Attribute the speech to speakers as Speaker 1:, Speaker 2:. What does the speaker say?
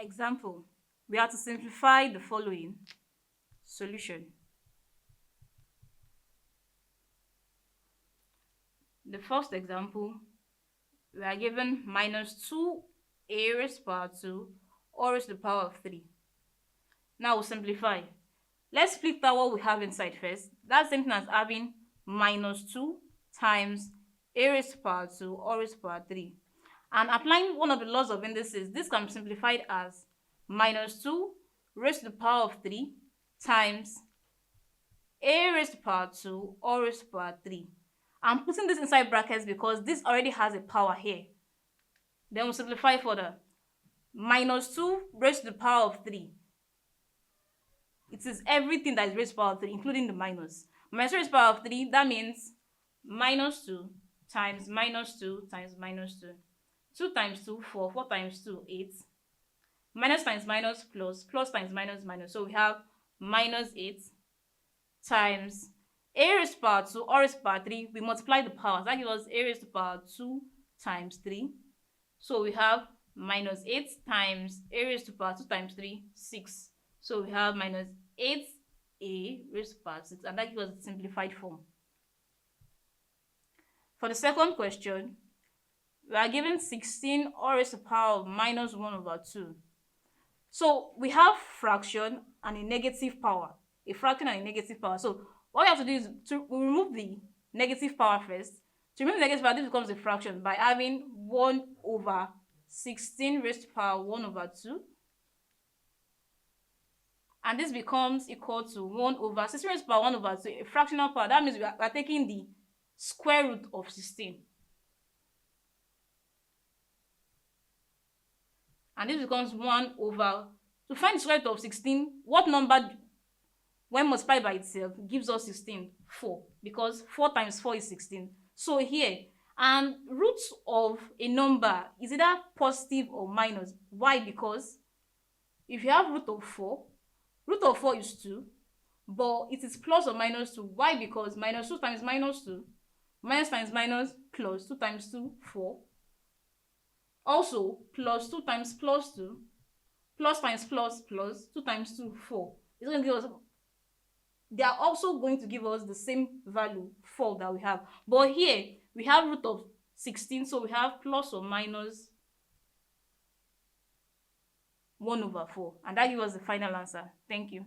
Speaker 1: Example, we have to simplify the following. Solution. The first example, we are given minus 2a raised to the power 2 or raised to the power of 3. Now we'll simplify. Let's split out what we have inside first. That's the same thing as having minus 2 times a raised to the power 2 or raised to the power 3. And applying one of the laws of indices, this can be simplified as minus 2 raised to the power of 3 times a raised to the power 2 or raised to the power 3. I'm putting this inside brackets because this already has a power here. Then we'll simplify further. Minus 2 raised to the power of 3. It is everything that is raised to the power of 3, including the minus. Minus 2 raised to the power of 3, that means minus 2 times minus 2 times minus 2. 2 times 2, 4. 4 times 2, 8. Minus times minus plus. Plus times minus minus. So we have minus 8 times a raised to the power 2 or raised to the power 3. We multiply the powers. That gives us a raised to the power 2 times 3. So we have minus 8 times a raised to the power 2 times 3, 6. So we have minus 8a raised to the power 6. And that gives us the simplified form. For the second question, we are given 16 or raised to the power of minus 1 over 2. So we have fraction and a negative power. A fraction and a negative power. So what we have to do is to remove the negative power first. To remove the negative power, this becomes a fraction by having 1 over 16 raised to the power 1 over 2. And this becomes equal to 1 over 16 raised to the power 1 over 2, a fractional power. That means we are taking the square root of 16. And this becomes 1 over, to find the square root of 16, what number, when multiplied by itself, gives us 16? 4. Because 4 times 4 is 16. So here, and root of a number is either positive or minus. Why? Because if you have root of 4 is 2, but it is plus or minus 2. Why? Because minus 2 times minus 2, minus times minus plus 2 times 2, 4. Also, plus 2 times plus 2, plus times plus plus 2 times 2, 4. It's going to give us, they are also going to give us the same value, 4, that we have. But here, we have root of 16, so we have plus or minus 1 over 4. And that gives us the final answer. Thank you.